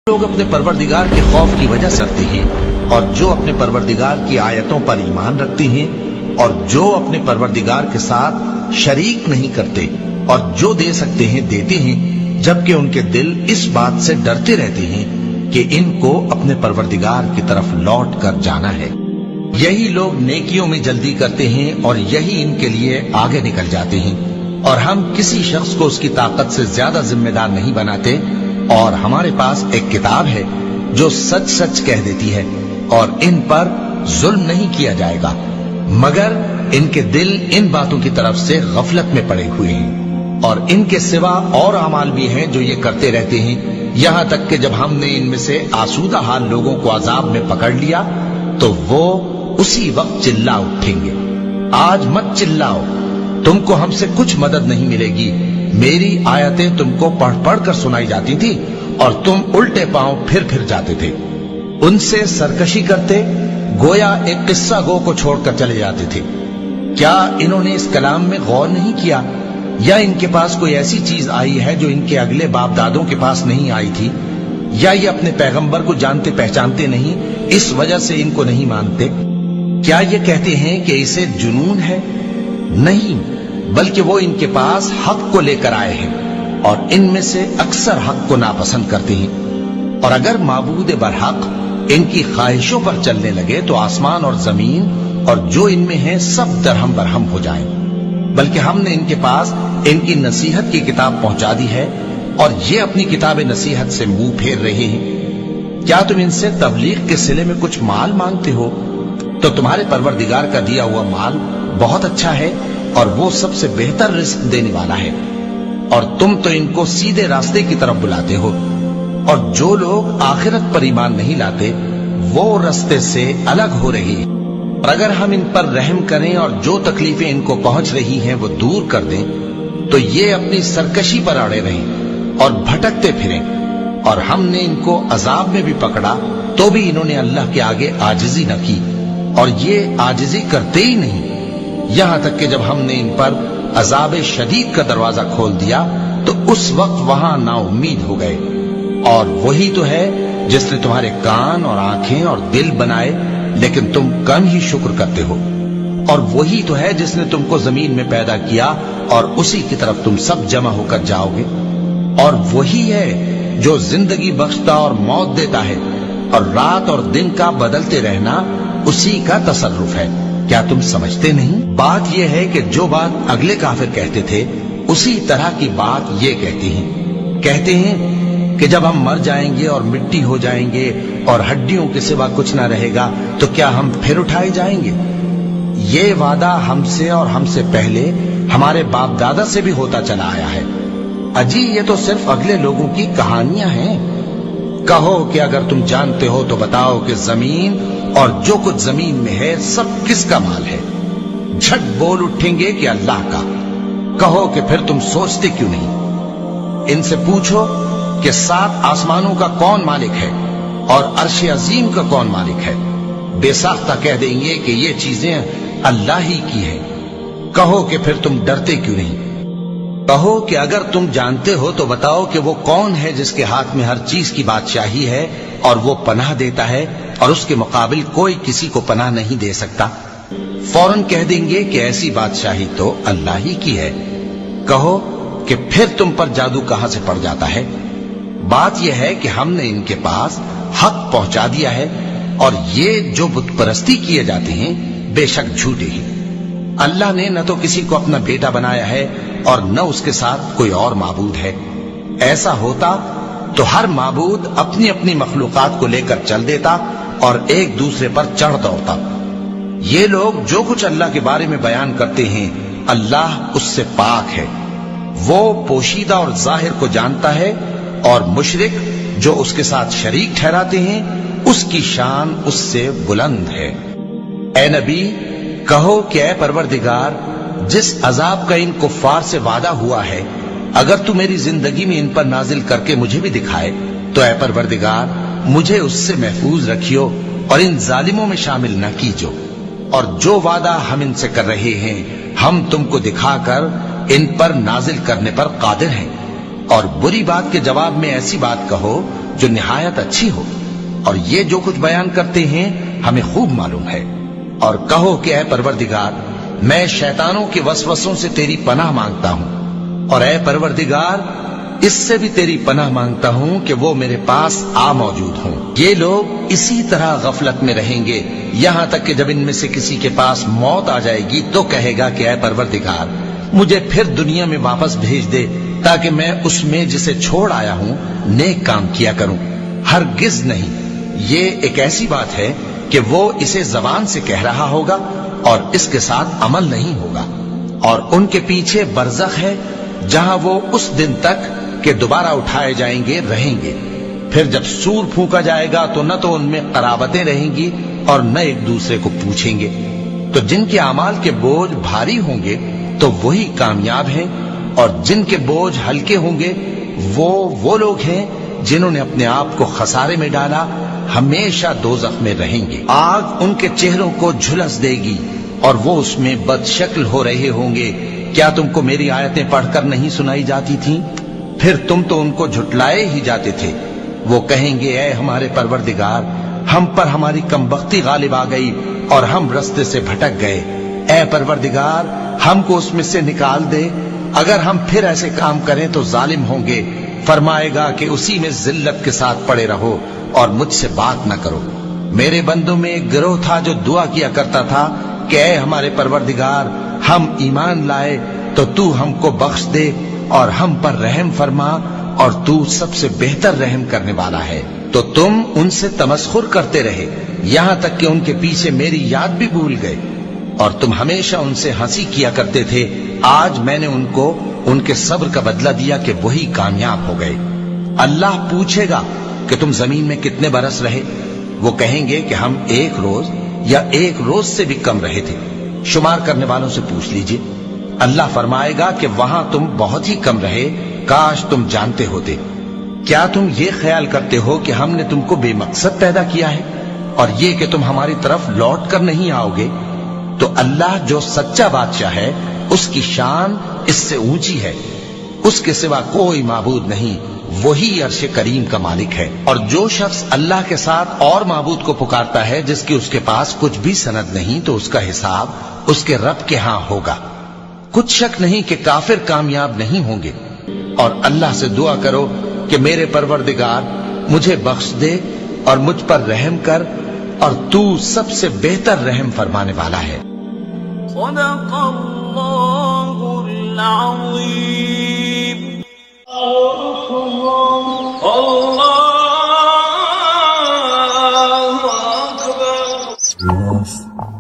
لوگ اپنے پروردگار کے خوف کی وجہ سے کرتے ہیں اور جو اپنے پروردگار کی آیتوں پر ایمان رکھتے ہیں اور جو اپنے پروردگار کے ساتھ شریک نہیں کرتے اور جو دے سکتے ہیں دیتے ہیں، جبکہ ان کے دل اس بات سے ڈرتے رہتے ہیں کہ ان کو اپنے پروردگار کی طرف لوٹ کر جانا ہے۔ یہی لوگ نیکیوں میں جلدی کرتے ہیں اور یہی ان کے لیے آگے نکل جاتے ہیں، اور ہم کسی شخص کو اس کی طاقت سے زیادہ ذمہ دار نہیں بناتے، اور ہمارے پاس ایک کتاب ہے جو سچ سچ کہہ دیتی ہے، اور ان پر ظلم نہیں کیا جائے گا، مگر ان کے دل ان باتوں کی طرف سے غفلت میں پڑے ہوئے ہیں، اور ان کے سوا اور اعمال بھی ہیں جو یہ کرتے رہتے ہیں، یہاں تک کہ جب ہم نے ان میں سے آسودہ حال لوگوں کو عذاب میں پکڑ لیا تو وہ اسی وقت چلا اٹھیں گے۔ آج مت چلاؤ، تم کو ہم سے کچھ مدد نہیں ملے گی، میری آیتیں تم کو پڑھ پڑھ کر سنائی جاتی تھی اور تم الٹے پاؤں پھر جاتے تھے، ان سے سرکشی کرتے، گویا ایک قصہ گو کو چھوڑ کر چلے جاتے تھے۔ کیا انہوں نے اس کلام میں غور نہیں کیا، یا ان کے پاس کوئی ایسی چیز آئی ہے جو ان کے اگلے باپ دادوں کے پاس نہیں آئی تھی، یا یہ اپنے پیغمبر کو جانتے پہچانتے نہیں، اس وجہ سے ان کو نہیں مانتے؟ کیا یہ کہتے ہیں کہ اسے جنون ہے؟ نہیں، بلکہ وہ ان کے پاس حق کو لے کر آئے ہیں، اور ان میں سے اکثر حق کو ناپسند کرتے ہیں۔ اور اگر معبود برحق ان کی خواہشوں پر چلنے لگے تو آسمان اور زمین اور جو ان میں ہے سب درہم برہم ہو جائیں، بلکہ ہم نے ان کے پاس ان کی نصیحت کی کتاب پہنچا دی ہے، اور یہ اپنی کتاب نصیحت سے منہ پھیر رہے ہیں۔ کیا تم ان سے تبلیغ کے صلے میں کچھ مال مانگتے ہو؟ تو تمہارے پروردگار کا دیا ہوا مال بہت اچھا ہے، اور وہ سب سے بہتر رزق دینے والا ہے، اور تم تو ان کو سیدھے راستے کی طرف بلاتے ہو، اور جو لوگ آخرت پر ایمان نہیں لاتے وہ راستے سے الگ ہو رہی ہیں۔ اور اگر ہم ان پر رحم کریں اور جو تکلیفیں ان کو پہنچ رہی ہیں وہ دور کر دیں تو یہ اپنی سرکشی پر اڑے رہیں اور بھٹکتے پھریں، اور ہم نے ان کو عذاب میں بھی پکڑا تو بھی انہوں نے اللہ کے آگے عاجزی نہ کی، اور یہ عاجزی کرتے ہی نہیں، یہاں تک کہ جب ہم نے ان پر عذاب شدید کا دروازہ کھول دیا تو اس وقت وہاں نا امید ہو گئے۔ اور وہی تو ہے جس نے تمہارے کان اور آنکھیں اور دل بنائے، لیکن تم کم ہی شکر کرتے ہو، اور وہی تو ہے جس نے تم کو زمین میں پیدا کیا اور اسی کی طرف تم سب جمع ہو کر جاؤ گے، اور وہی ہے جو زندگی بخشتا اور موت دیتا ہے، اور رات اور دن کا بدلتے رہنا اسی کا تصرف ہے۔ کیا تم سمجھتے نہیں؟ بات یہ ہے کہ جو بات اگلے کافر کہتے تھے اسی طرح کی بات یہ کہتے ہیں کہ جب ہم مر جائیں گے اور مٹی ہو جائیں گے اور ہڈیوں کے سوا کچھ نہ رہے گا تو کیا ہم پھر اٹھائے جائیں گے؟ یہ وعدہ ہم سے اور ہم سے پہلے ہمارے باپ دادا سے بھی ہوتا چلا آیا ہے۔ اجی یہ تو صرف اگلے لوگوں کی کہانیاں ہیں۔ کہو کہ اگر تم جانتے ہو تو بتاؤ کہ زمین اور جو کچھ زمین میں ہے سب کس کا مال ہے؟ جھٹ بول اٹھیں گے کہ اللہ کا۔ کہو کہ پھر تم سوچتے کیوں نہیں؟ ان سے پوچھو کہ 7 آسمانوں کا کون مالک ہے اور عرش عظیم کا کون مالک ہے؟ بے ساختہ کہہ دیں گے کہ یہ چیزیں اللہ ہی کی ہیں۔ کہو کہ پھر تم ڈرتے کیوں نہیں؟ کہو کہ اگر تم جانتے ہو تو بتاؤ کہ وہ کون ہے جس کے ہاتھ میں ہر چیز کی بادشاہی ہے اور وہ پناہ دیتا ہے اور اس کے مقابل کوئی کسی کو پناہ نہیں دے سکتا؟ فوراً کہہ دیں گے کہ ایسی بادشاہی تو اللہ ہی کی ہے۔ کہو کہ پھر تم پر جادو کہاں سے پڑ جاتا ہے؟ بات یہ ہے کہ ہم نے ان کے پاس حق پہنچا دیا ہے، اور یہ جو بت پرستی کیے جاتے ہیں بے شک جھوٹے ہیں۔ اللہ نے نہ تو کسی کو اپنا بیٹا بنایا ہے اور نہ اس کے ساتھ کوئی اور معبود ہے۔ ایسا ہوتا تو ہر معبود اپنی اپنی مخلوقات کو لے کر چل دیتا اور ایک دوسرے پر چڑھ دوڑتا۔ یہ لوگ جو کچھ اللہ کے بارے میں بیان کرتے ہیں اللہ اس سے پاک ہے، وہ پوشیدہ اور ظاہر کو جانتا ہے، اور مشرک جو اس کے ساتھ شریک ٹھہراتے ہیں اس کی شان اس سے بلند ہے۔ اے نبی کہو کہ اے پروردگار، جس عذاب کا ان کفار سے وعدہ ہوا ہے اگر تو میری زندگی میں ان پر نازل کر کے مجھے بھی دکھائے تو اے پروردگار مجھے اس سے محفوظ رکھیو اور ان ظالموں میں شامل نہ کیجو، اور جو وعدہ ہم ان سے کر رہے ہیں ہم تم کو دکھا کر ان پر نازل کرنے پر قادر ہیں، اور بری بات کے جواب میں ایسی بات کہو جو نہایت اچھی ہو، اور یہ جو کچھ بیان کرتے ہیں ہمیں خوب معلوم ہے۔ اور کہو کہ اے پروردگار، میں شیطانوں کے وسوسوں سے تیری پناہ مانگتا ہوں، اور اے پروردگار اس سے بھی تیری پناہ مانگتا ہوں کہ وہ میرے پاس آ موجود ہوں۔ یہ لوگ اسی طرح غفلت میں رہیں گے یہاں تک کہ جب ان میں سے کسی کے پاس موت آ جائے گی تو کہے گا کہ اے پروردگار مجھے پھر دنیا میں واپس بھیج دے تاکہ میں اس میں جسے چھوڑ آیا ہوں نیک کام کیا کروں۔ ہرگز نہیں، یہ ایک ایسی بات ہے کہ وہ اسے زبان سے کہہ رہا ہوگا اور اس کے ساتھ عمل نہیں ہوگا۔ اور ان کے پیچھے برزخ ہے جہاں وہ اس دن تک کہ دوبارہ اٹھائے جائیں گے رہیں گے۔ پھر جب سور پھونکا جائے گا تو نہ تو ان میں قرابتیں رہیں گی اور نہ ایک دوسرے کو پوچھیں گے۔ تو جن کے اعمال کے بوجھ بھاری ہوں گے تو وہی کامیاب ہیں، اور جن کے بوجھ ہلکے ہوں گے وہ لوگ ہیں جنہوں نے اپنے آپ کو خسارے میں ڈالا، ہمیشہ دوزخ میں رہیں گے۔ آگ ان کے چہروں کو جھلس دے گی اور وہ اس میں بد شکل ہو رہے ہوں گے۔ کیا تم کو میری آیتیں پڑھ کر نہیں سنائی جاتی تھیں؟ پھر تم تو ان کو جھٹلائے ہی جاتے تھے۔ وہ کہیں گے اے ہمارے پروردگار، ہم پر ہماری کمبختی غالب آ گئی اور ہم رستے سے بھٹک گئے۔ اے پروردگار ہم کو اس میں سے نکال دے، اگر ہم پھر ایسے کام کریں تو ظالم ہوں گے۔ فرمائے گا کہ اسی میں ذلت کے ساتھ پڑے رہو اور مجھ سے بات نہ کرو۔ میرے بندوں میں ایک گروہ تھا جو دعا کیا کرتا تھا کہ اے ہمارے پروردگار ہم ایمان لائے تو تو ہم کو بخش دے اور ہم پر رحم فرما، اور تو سب سے بہتر رحم کرنے والا ہے۔ تو تم ان سے تمسخر کرتے رہے یہاں تک کہ ان کے پیچھے میری یاد بھی بھول گئے، اور تم ہمیشہ ان سے ہنسی کیا کرتے تھے۔ آج میں نے ان کو ان کے صبر کا بدلہ دیا کہ وہی کامیاب ہو گئے۔ اللہ پوچھے گا کہ تم زمین میں کتنے برس رہے؟ وہ کہیں گے کہ ہم 1 روز یا 1 روز سے بھی کم رہے تھے۔ شمار کرنے والوں سے پوچھ لیجئے۔ اللہ فرمائے گا کہ وہاں تم بہت ہی کم رہے، کاش تم جانتے ہوتے۔ کیا تم یہ خیال کرتے ہو کہ ہم نے تم کو بے مقصد پیدا کیا ہے، اور یہ کہ تم ہماری طرف لوٹ کر نہیں آؤ گے؟ تو اللہ جو سچا بادشاہ ہے اس کی شان اس سے اونچی ہے، اس کے سوا کوئی معبود نہیں، وہی عرش کریم کا مالک ہے۔ اور جو شخص اللہ کے ساتھ اور معبود کو پکارتا ہے جس کی اس کے پاس کچھ بھی سند نہیں، تو اس کا حساب اس کے رب کے ہاں ہوگا۔ کچھ شک نہیں کہ کافر کامیاب نہیں ہوں گے۔ اور اللہ سے دعا کرو کہ میرے پروردگار مجھے بخش دے اور مجھ پر رحم کر، اور تو سب سے بہتر رحم فرمانے والا ہے۔ صدق اللہ العظیم۔ اللہ اکبر۔